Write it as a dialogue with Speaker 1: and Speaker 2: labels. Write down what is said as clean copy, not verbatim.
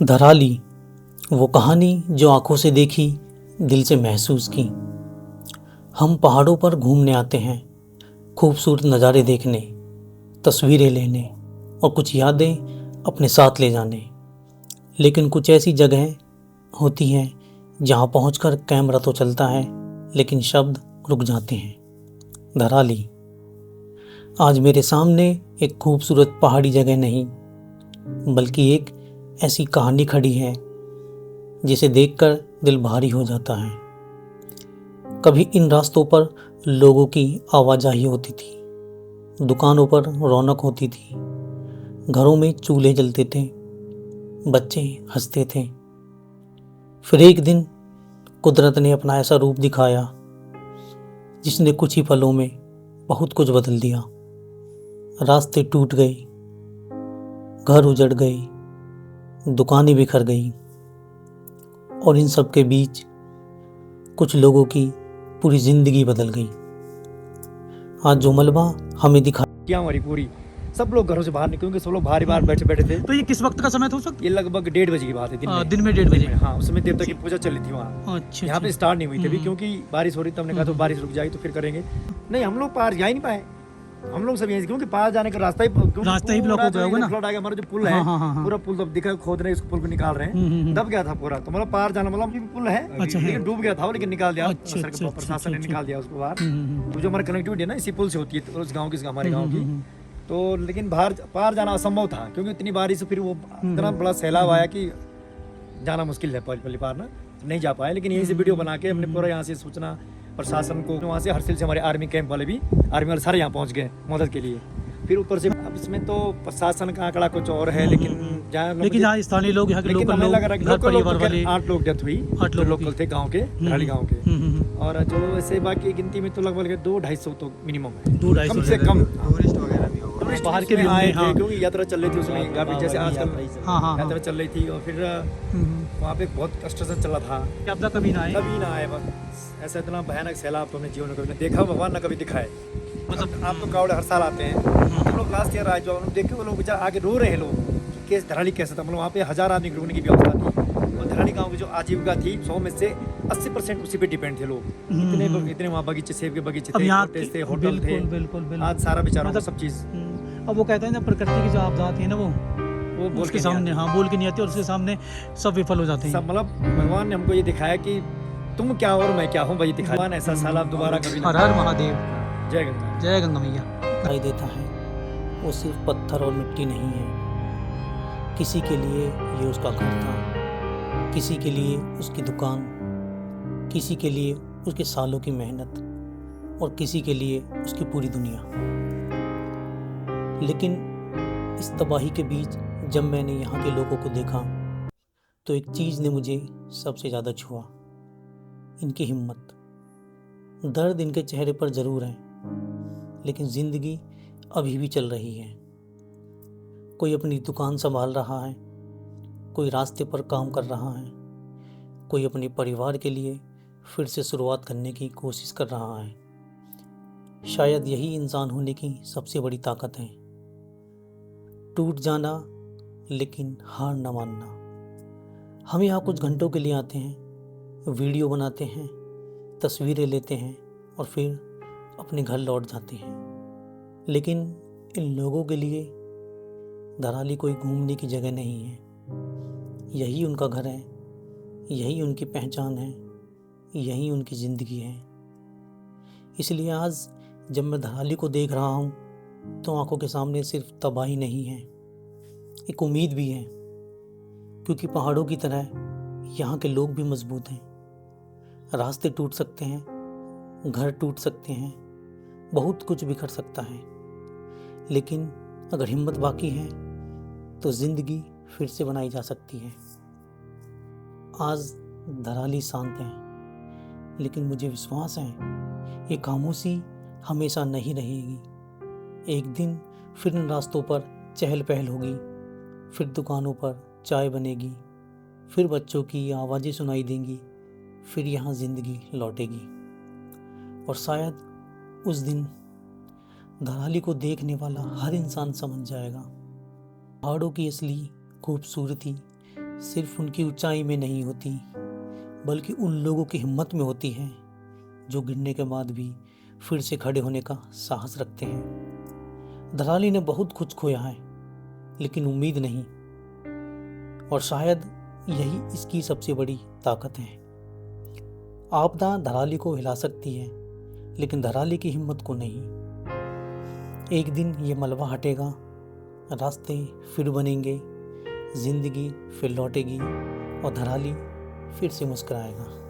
Speaker 1: धराली, वो कहानी जो आंखों से देखी, दिल से महसूस की। हम पहाड़ों पर घूमने आते हैं, खूबसूरत नज़ारे देखने, तस्वीरें लेने और कुछ यादें अपने साथ ले जाने। लेकिन कुछ ऐसी जगहें होती हैं जहां पहुंचकर कैमरा तो चलता है, लेकिन शब्द रुक जाते हैं। धराली। आज मेरे सामने एक खूबसूरत पहाड़ी जगह नहीं, बल्कि एक ऐसी कहानी खड़ी है जिसे देखकर दिल भारी हो जाता है। कभी इन रास्तों पर लोगों की आवाजाही होती थी, दुकानों पर रौनक होती थी, घरों में चूल्हे जलते थे, बच्चे हंसते थे। फिर एक दिन कुदरत ने अपना ऐसा रूप दिखाया जिसने कुछ ही पलों में बहुत कुछ बदल दिया। रास्ते टूट गए, घर उजड़ गए, दुकानें बिखर गई और इन सब के बीच कुछ लोगों की पूरी जिंदगी बदल गई। आज जो मलबा हमें दिखा
Speaker 2: क्या हमारी पूरी सब लोग घरों से बाहर निकले क्योंकि सब लोग बाहर ही बाहर बैठे थे।
Speaker 3: तो ये किस वक्त का समय था उस वक्त?
Speaker 2: ये लगभग 1:30 बजे की बात है,
Speaker 3: दिन में 1:30 बजे।
Speaker 2: हाँ, उस समय देवता की पूजा चल रही थी वहाँ।
Speaker 3: अच्छा,
Speaker 2: यहाँ पे स्टार्ट नहीं हुई थी अभी क्योंकि बारिश हो रही थी। हमने कहा तो बारिश रुक जाएगी तो फिर करेंगे। नहीं, हम लोग पार जा ही नहीं पाए। हम लोग सब यहीं, क्योंकि पार जाने का रास्ता ही
Speaker 3: ब्लॉक हो गया होगा ना।
Speaker 2: फ्लड आ गया। हमारा जो पुल है, पूरा पुल अब दिखा, खोद रहे, उसको पुल को निकाल रहे हैं। दब गया था पूरा, तो मतलब पार जाना मतलब पुल है, लेकिन डूब गया था, लेकिन निकाल दिया प्रशासन ने, निकाल दिया उसको बाहर। तो जो हमारी कनेक्टिविटी है ना इसी पुल से होती है उस गाँव की, हमारे गाँव की। तो लेकिन पार जाना असंभव था क्योंकि इतनी बारिश, फिर वो इतना बड़ा सैलाब आया कि जाना मुश्किल है पहली बार ना, नहीं जा पाए। लेकिन यहीं से वीडियो बना के हमने पूरा यहाँ से सूचना प्रशासन को, वहाँ से हरसिल से हमारे आर्मी कैंप वाले भी, आर्मी वाले सारे यहाँ पहुँच गए मदद के लिए। फिर ऊपर से अब इसमें तो प्रशासन का आंकड़ा कुछ और है, लेकिन
Speaker 3: जहाँ स्थानीय लोग, यहाँ के लोकल लोग, घर परिवार वाले
Speaker 2: 8 लोग डेथ हुई।
Speaker 3: 8 लोग
Speaker 2: लोकल थे गाँव के, धराली गाँव के। और जो ऐसे बाकी गिनती में तो लगभग 200-250 तो मिनिमम है,
Speaker 3: 200-250
Speaker 2: कम से कम।
Speaker 4: टूरिस्ट वगैरह भी
Speaker 3: बाहर के भी
Speaker 2: आए
Speaker 3: थे,
Speaker 2: क्योंकि यात्रा चल रही थी उसमें काफी, जैसे आजकल यात्रा चल रही थी। और फिर वहाँ पे बहुत कंस्ट्रक्शन चल रहा था।
Speaker 3: आपदा कभी ना आए
Speaker 2: बस ऐसा इतना भयानक सैलाब तो हमने जीवन में कभी नहीं देखा, भगवान ने कभी दिखाए। मतलब आप तो कावड़े हर साल आते हैं, हम लोग लास्ट ईयर आए, जो हम देखे वो लोग बेचारे आगे रो रहे हैं लोग, केस धराली कैसे था। मतलब वहाँ पे 1000 आदमी रुकने की व्यवस्था थी। और धराली गाँव की जो आजीविका थी, 100 में से 80% उसी पे डिपेंड थे लोग। इतने वहाँ बगीचे, सेब के बगीचे थे, होटल थे,
Speaker 3: बिल्कुल।
Speaker 2: आज सारा बेचारा सब चीज़।
Speaker 3: अब वो कहते हैं ना, प्रकृति की जो आपदा आती है ना, वो बोल के सामने, बोल के नहीं आती, और उसके सामने सब विफल हो जाते हैं।
Speaker 2: सब मतलब भगवान ने हमको ये दिखाया कि तुम क्या और मैं क्या हूँ, भाई दिखाया। भगवान ऐसा सैलाब दोबारा कभी
Speaker 3: हर हर महादेव,
Speaker 2: जय गंगा,
Speaker 3: जय गंगा मैया।
Speaker 1: दिखाई देता है वो सिर्फ पत्थर और मिट्टी नहीं है। किसी के लिए ये उसका घर था, किसी के लिए उसकी दुकान, किसी के लिए उसके सालों की मेहनत, और किसी के लिए उसकी पूरी दुनिया। लेकिन इस तबाही के बीच जब मैंने यहाँ के लोगों को देखा तो एक चीज़ ने मुझे सबसे ज़्यादा छुआ, इनकी हिम्मत। दर्द इनके चेहरे पर ज़रूर है, लेकिन ज़िंदगी अभी भी चल रही है। कोई अपनी दुकान संभाल रहा है, कोई रास्ते पर काम कर रहा है, कोई अपने परिवार के लिए फिर से शुरुआत करने की कोशिश कर रहा है। शायद यही इंसान होने की सबसे बड़ी ताकत है, टूट जाना लेकिन हार न मानना। हम यहाँ कुछ घंटों के लिए आते हैं, वीडियो बनाते हैं, तस्वीरें लेते हैं और फिर अपने घर लौट जाते हैं। लेकिन इन लोगों के लिए धराली कोई घूमने की जगह नहीं है, यही उनका घर है, यही उनकी पहचान है, यही उनकी ज़िंदगी है। इसलिए आज जब मैं धराली को देख रहा हूँ तो आंखों के सामने सिर्फ तबाही नहीं है, एक उम्मीद भी है। क्योंकि पहाड़ों की तरह यहाँ के लोग भी मजबूत हैं। रास्ते टूट सकते हैं, घर टूट सकते हैं, बहुत कुछ बिखर सकता है, लेकिन अगर हिम्मत बाकी है तो ज़िंदगी फिर से बनाई जा सकती है। आज धराली शांत है, लेकिन मुझे विश्वास है ये खामोशी हमेशा नहीं रहेगी। एक दिन फिर इन रास्तों पर चहल पहल होगी, फिर दुकानों पर चाय बनेगी, फिर बच्चों की आवाज़ें सुनाई देंगी, फिर यहाँ ज़िंदगी लौटेगी। और शायद उस दिन धराली को देखने वाला हर इंसान समझ जाएगा पहाड़ों की असली खूबसूरती सिर्फ उनकी ऊंचाई में नहीं होती, बल्कि उन लोगों की हिम्मत में होती है जो गिरने के बाद भी फिर से खड़े होने का साहस रखते हैं। धराली ने बहुत कुछ खोया है, लेकिन उम्मीद नहीं, और शायद यही इसकी सबसे बड़ी ताकत है। आपदा धराली को हिला सकती है, लेकिन धराली की हिम्मत को नहीं। एक दिन ये मलबा हटेगा, रास्ते फिर बनेंगे, जिंदगी फिर लौटेगी और धराली फिर से मुस्कुराएगा।